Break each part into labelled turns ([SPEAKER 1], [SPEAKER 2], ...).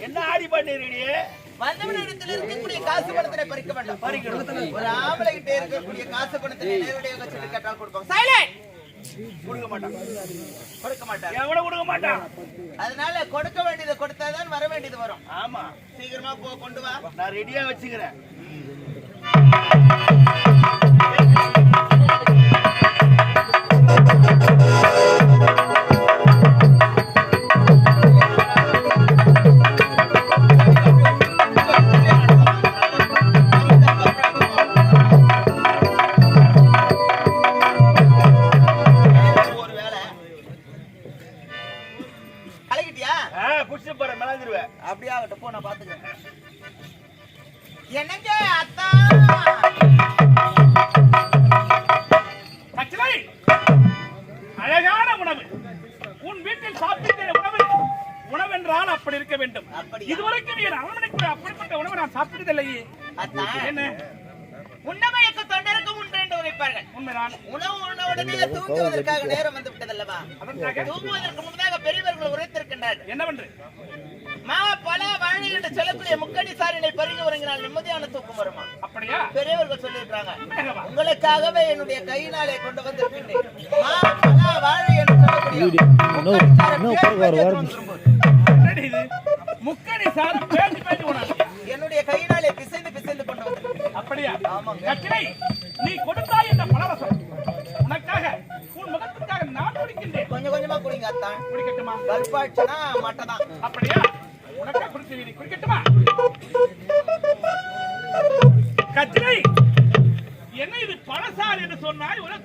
[SPEAKER 1] என்ன ஆடி பண்ணிருக்கீங்க?
[SPEAKER 2] வந்தவனிடத்தில் இருக்கக்கூடிய காசு பணத்தினை பறிக்க வேண்டாம். பறிக்கணும். ஒரு ஆம்பளை கிட்ட இருக்கக்கூடிய காசு பணத்தினை நேரடியாக சொல்லி கேட்டால் கொடுப்பாங்க. சைலண்ட்.
[SPEAKER 1] கொடுக்க மாட்டான்.
[SPEAKER 2] கொடுக்க மாட்டான்.
[SPEAKER 1] எவன கொடுக்க மாட்டான்.
[SPEAKER 2] அதனால கொடுக்க வேண்டியதை கொடுத்தாதான் வர வேண்டியது வரும்.
[SPEAKER 1] ஆமா.
[SPEAKER 2] சீக்கிரமா போ, கொண்டு வா.
[SPEAKER 1] நான் ரெடியா வச்சுக்கிறேன்.
[SPEAKER 2] அப்படியே ஆகட்டும், போ, நான் பாத்துக்கிறேன். என்னங்க அத்தா
[SPEAKER 1] அழகான உணவு உன் வீட்டில் சாப்பிட்ட உணவு என்றால் அப்படி இருக்க வேண்டும். இதுவரைக்கும் நீ அரண்மனைக்குள்ள அப்படிப்பட்ட உணவு நான் சாப்பிட்டதில்லையே. என்ன
[SPEAKER 2] உண்ணமையக்க தொண்டருக்கும் உண்டு என்று உரைப்பார்கள்.
[SPEAKER 1] உண்மைதான்.
[SPEAKER 2] உணவு உடனே தூங்குவதற்காக நேரம் வந்து விட்டதல்லவா? தூங்குவதற்கு முன்னதாக பெரியவர்கள் உரைத்திருக்கின்றார்கள்.
[SPEAKER 1] என்னவென்று?
[SPEAKER 2] மா பல வாழை என்று சொல்லக்கூடிய முக்கணி சாரினை பருகி உறங்கினால் நிம்மதியான தூக்கம் வருமா?
[SPEAKER 1] அப்படியா?
[SPEAKER 2] பெரியவர்கள் சொல்லியிருக்காங்க. உங்களுக்காகவே என்னுடைய கையினாலே கொண்டு வந்திருக்கின்றேன். மா பல வாழை என்று சொல்லக்கூடிய
[SPEAKER 1] முக்கணி சார் பேசி பேசி உணவு
[SPEAKER 2] என்னுடைய கையினாலே பிசைந்து பிசைந்து கொண்டு வந்திருக்கிறேன்.
[SPEAKER 1] அப்படியா? ஆமாங்க. நீ கொடுத்தாய் இந்த பலரசம் உனக்காக உன் முகத்துக்காக நான் குடிக்கின்றேன்.
[SPEAKER 2] கொஞ்சம் கொஞ்சமா குடிங்க அத்தா.
[SPEAKER 1] குடிக்கட்டுமா?
[SPEAKER 2] கல்பாட்சனா மட்டதான்.
[SPEAKER 1] அப்படியா? உனக்கா குடிச்சு குடிக்கட்டுமா? கத்திரை என்ன இது பழசார் என்று சொன்னாய்? ஒரு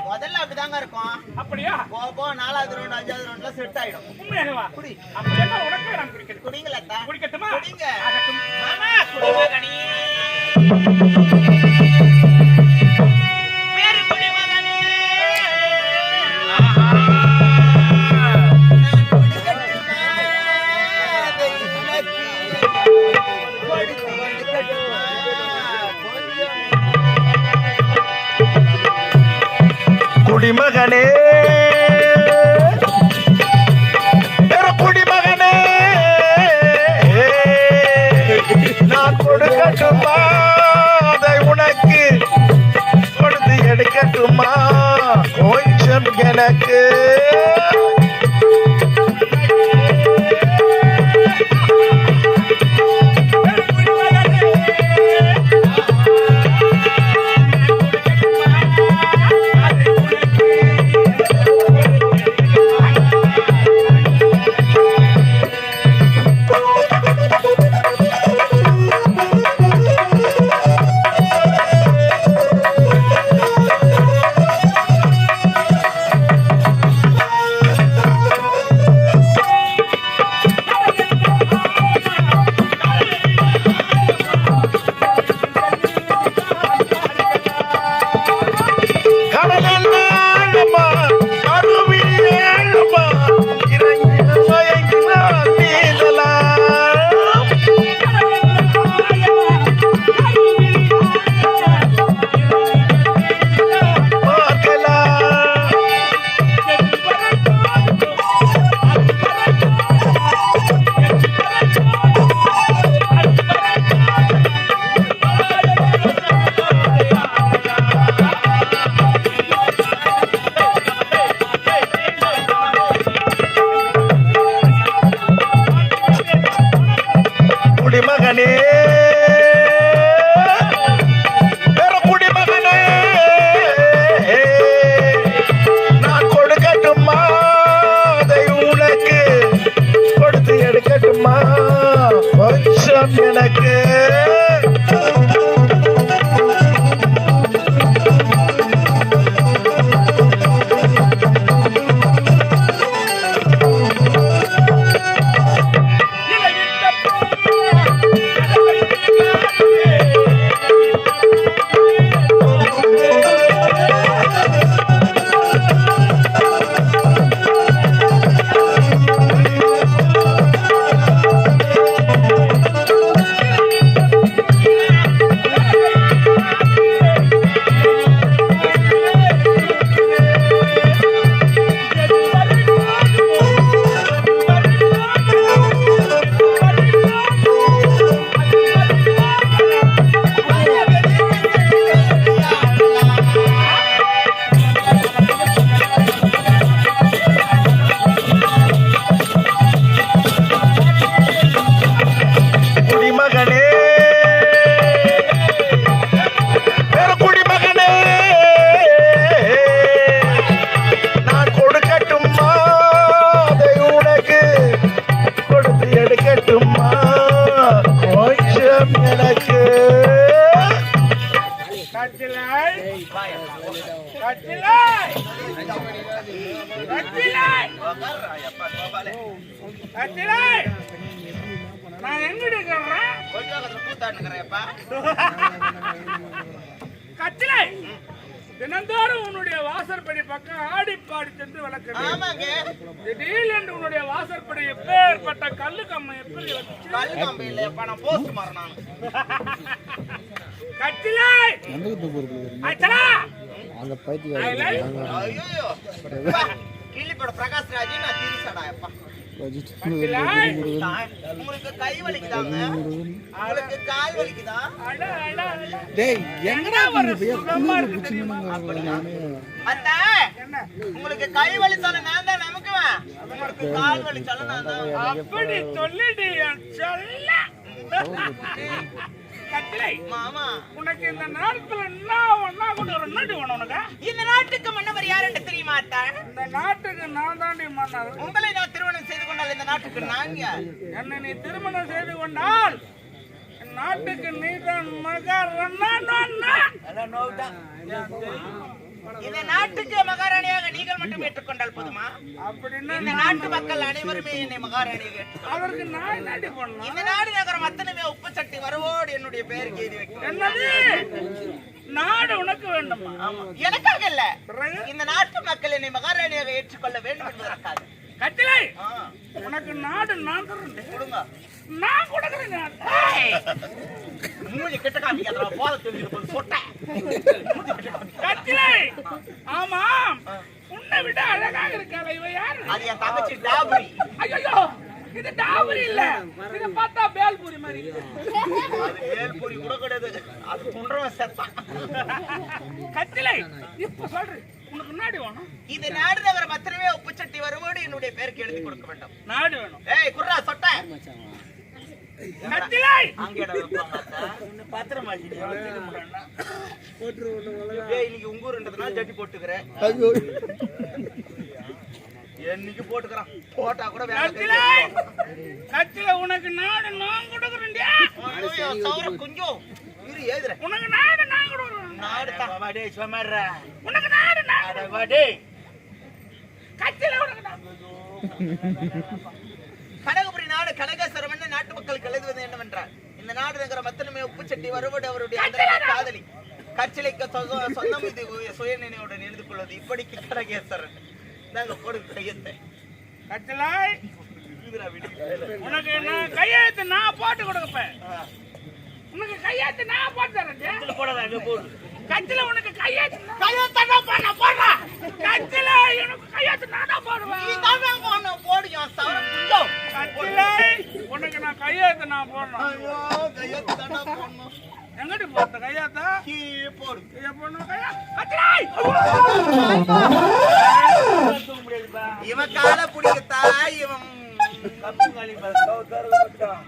[SPEAKER 2] முதல்ல அப்படிதாங்க இருக்கும்.
[SPEAKER 1] அப்படியா?
[SPEAKER 2] போ 4வது ரவுண்ட் 5வது ரவுண்ட்ல செட் ஆயிடும்.
[SPEAKER 1] உண்மையாகவா? குடி. அப்படியே உனக்கு நான் குடிக்கிறேன்.
[SPEAKER 2] குடிங்களா அத்தா?
[SPEAKER 1] குடிக்கட்டுமா?
[SPEAKER 2] குடிங்க.
[SPEAKER 1] ஆகட்டும்.
[SPEAKER 2] மாமா குடிமகனே. பேரு குடிமகனே.
[SPEAKER 1] குடிமகனே குடிமகனே நான் கொடுக்கட்டுமா? அதை உனக்கு கொடுத்து எடுக்கட்டுமா? கொஞ்சம் எனக்கு நான் எங்க இருக்கிறேன் கத்திலை தினந்தோறும் உன்னுடைய வாசற்படி பக்கம் ஆடி பாடி சென்று வளர்க்கிறேன். திடீர் என்று உன்னுடைய வாசற்படி எப்பேற்பட்ட கல்லு கம்மை எப்படி கத்திலை
[SPEAKER 2] பிரகாஷ் ராஜ் நான் திரிசடாயப்பா உங்களுக்கு கை வலிக்குதாங்க உங்களுக்கு கால் வலிக்குதா உங்களுக்கு கை வலிச்சாலும் நான் தான் நமக்குவேன் உங்களுக்கு கால் வலிச்சாலும் நான் தான்
[SPEAKER 1] அப்படி சொல்லிடு சொல்ல கத்திலை
[SPEAKER 2] மாமா
[SPEAKER 1] உனக்கு இந்த நாட்டுல
[SPEAKER 2] இந்த நாட்டுக்கு மன்னவர் யார் என்று தெரியுமா?
[SPEAKER 1] இந்த நாட்டுக்கு நான் தாண்டி மன்னர்.
[SPEAKER 2] உங்களை நான் திருமணம் செய்து கொண்டால் இந்த நாட்டுக்கு நான் யார்?
[SPEAKER 1] என்ன நீ திருமணம் செய்து கொண்டால் நாட்டுக்கு நீ தான்
[SPEAKER 2] இந்த நாட்டுக்கு மகாராணியாக நீங்கள் மட்டும் ஏற்றுக்கொண்டால் போதுமா?
[SPEAKER 1] அப்படின்னா
[SPEAKER 2] இந்த நாட்டு மக்கள் அனைவருமே என்னை மகாராணியாக
[SPEAKER 1] அதற்கு நான் நாடி பண்ணலாம்.
[SPEAKER 2] இந்த நாடு நகரம் அத்தனையுமே உப்பு சட்டி வரவோடு என்னுடைய பெயருக்கு எழுதி வைக்கிறேன்.
[SPEAKER 1] என்னது நாடு உனக்கு வேண்டுமா?
[SPEAKER 2] எனக்காக இல்ல, இந்த நாட்டு மக்கள் என்னை மகாராணியாக ஏற்றுக்கொள்ள வேண்டும் என்பதற்காக.
[SPEAKER 1] கத்திலை உனக்கு நாடு நான் தரேன்.
[SPEAKER 2] கொடுங்க,
[SPEAKER 1] நான் கொடுக்குறேன்.
[SPEAKER 2] மூஞ்சி கிட்ட காமிக்காதடா, போல தெரிஞ்சு சொட்ட.
[SPEAKER 1] கத்திலை ஆமாம், உன்னை விட அழகாக இருக்காளே இவ யாரு?
[SPEAKER 2] அது என் தங்கச்சி டாபரி.
[SPEAKER 1] ஐயோ இது டாபரி இல்ல, இத பார்த்தா பேல்பூரி மாதிரி.
[SPEAKER 2] அது பேல்பூரி கூட கிடையாது, அது துன்றவன் செத்தான்.
[SPEAKER 1] கத்திலை இப்ப சொல்றேன், உனக்கு நாடு வேணும்.
[SPEAKER 2] இந்த நாடு நகரம் அத்தனையுமே உப்பு சட்டி வருவோடு என்னுடைய பேருக்கு எழுதி கொடுக்க வேண்டும்.
[SPEAKER 1] நாடு வேணும்.
[SPEAKER 2] ஏய் குர்ரா சொட்ட.
[SPEAKER 1] கத்திலை
[SPEAKER 2] அங்கடா வைப்பாங்க பத்திரமா இன்னைக்கு உங்கூர்ன்றதுனால ஜட்டி போட்டுக்கிறேன். என்னைக்கு போட்டுக்கிறான், போட்டா கூட
[SPEAKER 1] கத்திலை உனக்கு நாடு நான் கொடுக்குறேன்டா.
[SPEAKER 2] சௌர குஞ்சம் இரு ஏதுற
[SPEAKER 1] உனக்கு நாடு நான் கொடுக்குறேன்.
[SPEAKER 2] நாடு வாடே சுமர்ற
[SPEAKER 1] உனக்கு நாடு நான்
[SPEAKER 2] வாடே
[SPEAKER 1] கத்திலை உனக்கு
[SPEAKER 2] கனகபுரி நாடு கனகேஸ்வரம் நாட்டு மக்களுக்கு எழுதுவது என்னவென்றால், இந்த நாடு நகர மத்தனமே உப்பு சட்டி வருவோடு அவருடைய காதலி கச்சிலைக்கு சொந்தம் இது சுய நினைவுடன் எழுந்து கொள்வது இப்படிக்கு கனகேஸ்வரன். நாங்க போடுங்க கையத்தை.
[SPEAKER 1] கத்திலை உனக்கு நான் கையெழுத்து நான் போட்டு கொடுப்பேன். உனக்கு கையெழுத்து நான் போட்டு தரேன்.
[SPEAKER 2] போடாத போடு.
[SPEAKER 1] கத்திலை உனக்கு கையெழுத்து நான் போடுறா. கத்திலை எனக்கு கையெழுத்து நான் போடுவேன்.
[SPEAKER 2] போடுவோம் சவர குஞ்சம்.
[SPEAKER 1] கத்திலை உனக்கு நான் கையெழுத்து நான் போடணும்.
[SPEAKER 2] ஐயோ கையத்தை தானா போடணும்.
[SPEAKER 1] எங்கடி போட்ட கையெழுத்த
[SPEAKER 2] கீ போடு.
[SPEAKER 1] கைய போடணும் கையா. கத்திலை
[SPEAKER 2] இவன் கால புடிக்கத்தா இவன் கப்பு காலி பஸ்தோதர் விட்டான்.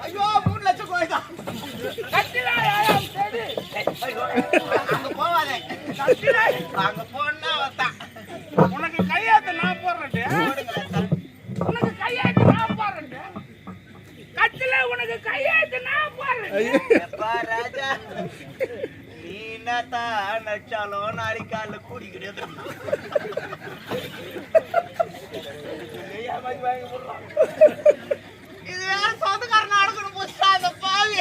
[SPEAKER 2] ஐயோ 3 லட்சம் கோயிதா. அங்க போவாதே, அங்க போனா வந்தா
[SPEAKER 1] உனக்கு கையாத்த நான் போடுறேன். உனக்கு கையாத்த நான் போடுறேன். கத்தில உனக்கு கையாத்த நான் போடுறேன்.
[SPEAKER 2] ராஜா நீ என்னத்தான் நச்சாலும் நாளைக்கு காலைல கூடி கிடையாது. இது வேற சொந்தக்காரன் அடக்கணும் போச்சா அந்த பாவி.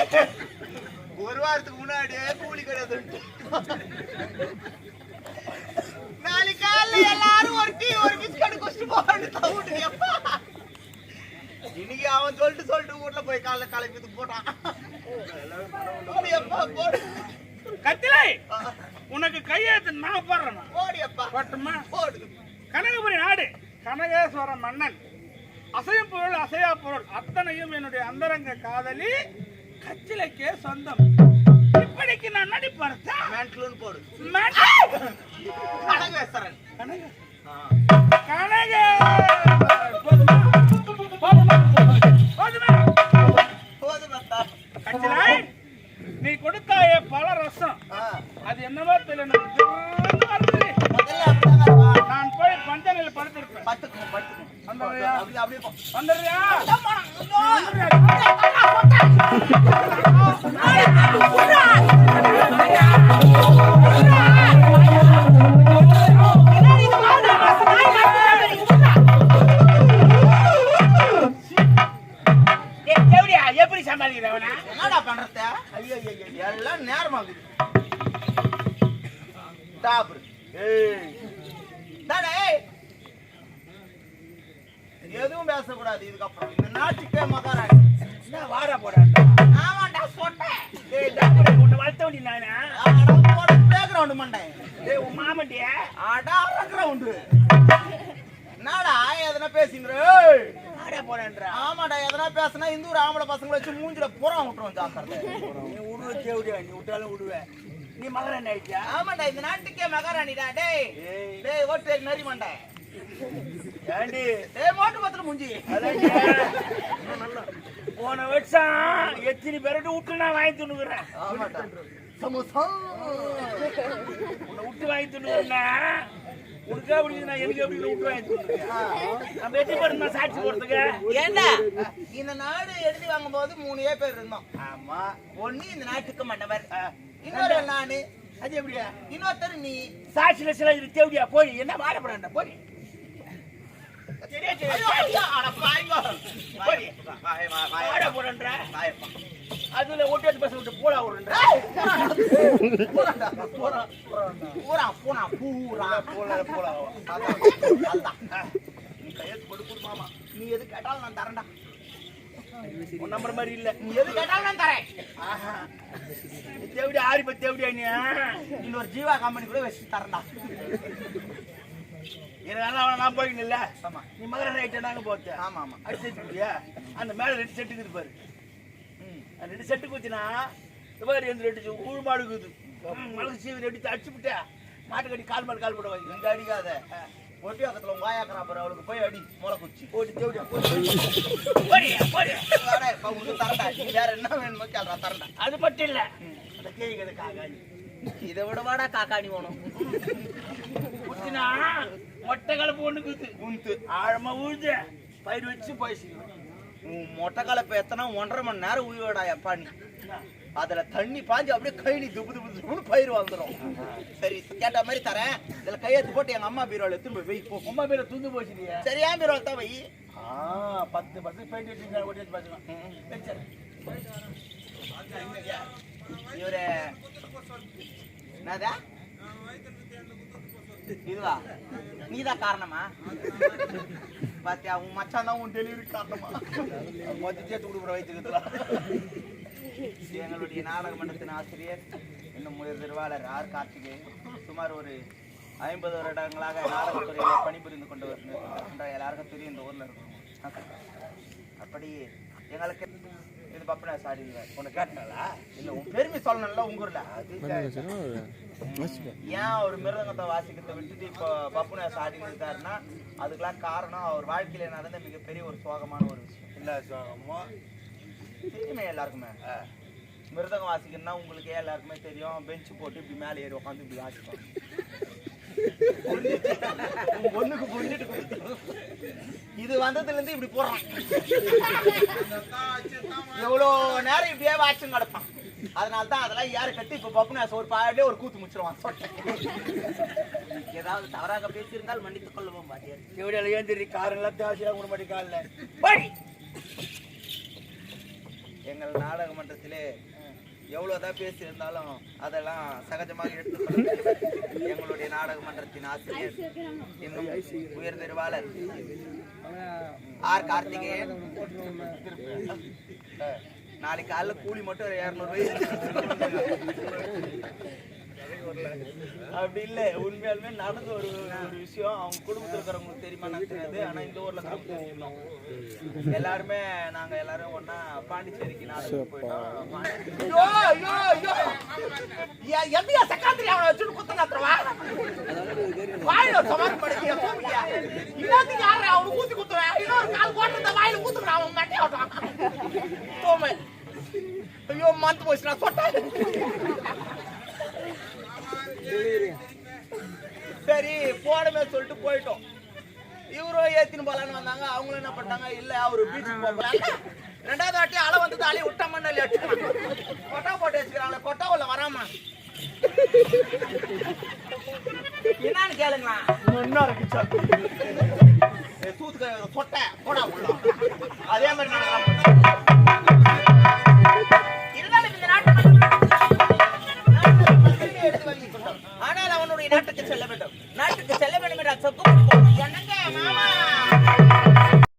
[SPEAKER 2] ஒரு வாரத்துக்கு முன்னாடியே கூலி கிடையாது. நாளைக்கு காலைல எல்லாரும் ஒரு டீ ஒரு பிஸ்கட் குடிச்சு போறான்னு தவிட்டு எப்பா. இன்னைக்கு அவன் சொல்லிட்டு வீட்டுல போய் காலைல கிளம்பி போட்டான். போடு
[SPEAKER 1] கத்திலை உனக்கு கையெழுத்து நான் போடுறேன்.
[SPEAKER 2] போடியப்பா
[SPEAKER 1] போட்டுமா?
[SPEAKER 2] போடு.
[SPEAKER 1] கனகபுரி நாடு கனகேஸ்வர மன்னன் அசையும் பொருள் அசையா பொருள் அத்தனையும் என்னுடைய அந்தரங்க காதலி கச்சிலைக்கே சொந்தம். இப்படிக்கு நான் நடிப்பேன்.
[SPEAKER 2] மேன்ட்லூன் போடு.
[SPEAKER 1] கனகேஸ்வரன் கச்சிலை நீ கொடுத்தாயே பல ரசம் அது என்னவோ தெரியல. நான் போய் பஞ்சனையில் படுத்திருப்பேன். அந்த
[SPEAKER 2] அப்படியே அப்படியே போ.
[SPEAKER 1] வந்துடுறியா? எப்படி சமாளிக்கிறவனா?
[SPEAKER 2] என்னடா பண்றத? ஐயோ எல்லாம் நேரமாகுது. டாப்ரு. டேய் எதுவும் பேசக்கூடாது இதுக்கப்புறம். இந்த நாட்டுக்கே மகாராணி.
[SPEAKER 1] என்ன வாடா போடாண்டா?
[SPEAKER 2] ஆமாண்டா சொன்னேன்.
[SPEAKER 1] டேய் டாக்டர் உன்னை வளர்த்த வேண்டிய நானா?
[SPEAKER 2] Background mundane.
[SPEAKER 1] டேய் உன் மாமண்டியா?
[SPEAKER 2] அடா பேக்ரவுண்ட். என்னடா எதனா பேசிங்கற?
[SPEAKER 1] வாடா போடான்றா.
[SPEAKER 2] ஆமாடா எதனா பேசினா இந்த ஒரு ஆம்பளை பசங்களை வச்சு மூஞ்சில புறா விட்டுருவோம் ஜாக்கிரதை.
[SPEAKER 1] நீ உடுவ தேவடியா, நீ விட்டாலும் விடுவ. நீ மகாராணி ஆயிட்டியா?
[SPEAKER 2] ஆமாடா இந்த நாட்டுக்கே மகாராணிடா. டேய் டேய் ஓட்டு நரி மண்டை.
[SPEAKER 1] ஏண்டி
[SPEAKER 2] டேய் மோட்டு பத்திர மூஞ்சி.
[SPEAKER 1] அதான்டி. போன வருஷம் எத்தனை பேரட்டு விட்டு நான் வாங்கி துணுக்குறேன்.
[SPEAKER 2] ஆமாடா சமோசா
[SPEAKER 1] உன்னை விட்டு வாங்கி துணுக்குறேன்னா உனக்கு அப்படி நான் எனக்கு எப்படி விட்டு வாங்கி துணுக்குறேன்? நம்ம வெற்றி பண்ண சாட்சி போறதுக்கு
[SPEAKER 2] ஏண்டா இந்த நாடு எழுதி வாங்கும் போது 3 பேர் இருந்தோம்.
[SPEAKER 1] ஆமா.
[SPEAKER 2] ஒண்ணு இந்த நாட்டுக்கு மன்னவர், இன்னொரு நானு,
[SPEAKER 1] அது எப்படியா?
[SPEAKER 2] இன்னொருத்தர் நீ.
[SPEAKER 1] சாட்சியில சில இது தேவடியா போய் என்ன வாடப்படாண்டா போய். சரியா
[SPEAKER 2] ஐயோ, ஐயோ, அட பாய்ங்கோ.
[SPEAKER 1] போய்.
[SPEAKER 2] வாய் வா வாய்.
[SPEAKER 1] வாட போறேன்றா.
[SPEAKER 2] வாயப்பா.
[SPEAKER 1] அதுல ஒட்டேட்டு பஸ் விட்டு போடா விடுறேன்றா.
[SPEAKER 2] போறாடா போறா. பூரா பூரா பூரா
[SPEAKER 1] போடா போடா.
[SPEAKER 2] அதான். நீ கையெழுத்து போட்டு கொடு மாமா. நீ எது கேட்டாலும் நான் தரேன்டா.
[SPEAKER 1] உன் நம்பர் மாதிரி இல்ல.
[SPEAKER 2] நீ எது கேட்டாலும் நான் தரேன்.
[SPEAKER 1] ஆஹா. தேவடியா ஆரி பத்தி தேவடியா நீ?
[SPEAKER 2] இன்னொரு ஜீவா கம்பெனி கூட வச்சு தரேன்டா.
[SPEAKER 1] எனக்கு அவனை நான் போயின்னு இல்ல.
[SPEAKER 2] ஆமா
[SPEAKER 1] நீ மகர ரைட்டை நாங்க போத்த.
[SPEAKER 2] ஆமா ஆமா.
[SPEAKER 1] அடிச்சுட்டியா? அந்த மேல 2 செட்டுக்கு இது பாரு. அந்த 2 செட்டுக்கு வச்சுனா இந்த மாதிரி எந்த 2 ஊழ் மாடுக்குது. மலக்கு சீவி எடுத்து அடிச்சு விட்டா மாட்டு கட்டி கால் மேல கால் போட வைங்க.
[SPEAKER 2] எங்க அடிக்காத. ஒட்டி பக்கத்துல உங்க வாயாக்கறா பாரு, அவளுக்கு போய் அடி மூளை குச்சி.
[SPEAKER 1] போடி தேவடியா போடி. போடி.
[SPEAKER 2] வாடா இப்ப உங்களுக்கு தரேன்டா. நீ வேற என்ன வேணுமோ கேளுடா தரேன்டா.
[SPEAKER 1] அது மட்டும் இல்ல. அந்த கேய்கத காகாணி.
[SPEAKER 2] இதை விட வாடா காக்காணி வேணும்.
[SPEAKER 1] குத்தினா மொட்டை கலப்பு ஒண்ணுக்குது.
[SPEAKER 2] உந்து
[SPEAKER 1] ஆழமா ஊழுது பயிர் வச்சு பேசிக்கலாம்.
[SPEAKER 2] உன் மொட்டை கலப்பை எத்தனா 1.5 மணி நேரம் உயிரோடா எப்பா நீ. அதுல தண்ணி பாஞ்சு அப்படியே கைலி துப்பு துப்பு துப்புன்னு பயிர் வந்துடும். சரி கேட்ட மாதிரி தரேன். இதுல கையெழுத்து போட்டு எங்க அம்மா பீரோல எடுத்து போய் வை போ.
[SPEAKER 1] அம்மா பேரை துந்து போச்சுடியா?
[SPEAKER 2] சரியா பீரோல தான் வை.
[SPEAKER 1] 10% பெயிண்ட் அடிச்சு ஓட்டி பாத்துக்கலாம்.
[SPEAKER 2] இவரு என்னதா இதுவா? நீதான் காரணமா? பாத்தியா உன் மச்சான் தான் உன் டெலிவரி காரணமா?
[SPEAKER 1] மொத்த சேர்த்து கொடுக்குற வயிற்றுக்கலாம்.
[SPEAKER 2] எங்களுடைய நாடக மன்றத்தின் ஆசிரியர் இன்னும் முதல் திருவாளர் ஆர் கார்த்திகேயன் சுமார் ஒரு 50 வருடங்களாக நாடகத்துறையில பணிபுரிந்து கொண்டு வருகின்ற எல்லாருக்கும் தெரியும் இந்த ஊர்ல இருக்கும். அப்படி எங்களுக்கு இது பப்பனா சாரி உன்னை கேட்டாளா? இல்ல உன் பெருமை சொல்லணும்ல உங்க ஊர்ல. ஏன் அவர் மிருதங்கத்தை வாசிக்கிறத விட்டுட்டு இப்போ பப்புனா சாடி இருக்காருன்னா அதுக்கெல்லாம் காரணம் அவர் வாழ்க்கையில நடந்த மிகப்பெரிய ஒரு சோகமான ஒரு விஷயம்.
[SPEAKER 1] இல்ல சோகமோ
[SPEAKER 2] தெரியுமே எல்லாருக்குமே. மிருதகம் வாசிக்கணும்னா உங்களுக்கு எல்லாருக்குமே தெரியும். பெஞ்சு போட்டு இப்படி மேலே ஏறி உட்காந்து இப்படி வாசிப்போம். ஒண்ணுக்கு பொண்ணுட்டு இது வந்ததுல இருந்து இப்படி போறான். எவ்வளோ நேரம் இப்படியே வாட்சும் கிடப்பான். அதனால்தான் அதெல்லாம் யாரு கட்டி இப்ப பப்புனா ஒரு பாடலே ஒரு கூத்து முடிச்சிருவான். ஏதாவது தவறாக பேசியிருந்தால் மன்னித்துக் கொள்ளவும் பாட்டியார்.
[SPEAKER 1] எவ்வளோ ஏன் தெரியும் காரெல்லாம் தேவையா கூட மாட்டி காலில்.
[SPEAKER 2] எங்கள் நாடக மன்றத்திலே எவ்வளவுதான் பேசியிருந்தாலும் அதெல்லாம் சகஜமாக எடுத்து எங்களுடைய நாடக மன்றத்தின் ஆசிரியர் இன்னும் உயர் நிர்வாளர் ஆர் கார்த்திகேயன் நாளைக்கு காலைல கூலி மட்டும் 200 அப்படி இல்ல. உண்மையாலுமே நடந்த ஒரு விஷயம் அவங்க குடும்பத்தில் இருக்கிறவங்களுக்கு தெரியுமா தெரியாது. ஆனா இந்த ஊர்ல எல்லாருமே நாங்க எல்லாரும் ஒன்னா பாண்டிச்சேரிக்கு நாடகம் போயிட்டோம். ஐயோ மந்து போச்சு நான் சொட்டேன். சரி போடமே சொல்லிட்டு போயிட்டோம். இவரும் ஏத்தின்னு போலான்னு வந்தாங்க. அவங்களும் என்ன பண்ணாங்க, இல்ல அவரு பீச்சுக்கு போகல. ரெண்டாவது வாட்டி அலை வந்து தாலி விட்ட மண்ணல் கொட்டா போட்டு வச்சுக்கிறாங்க. கொட்டா உள்ள வராம என்னன்னு கேளுங்களா. சூத்துக்கு சொட்டை போடா உள்ள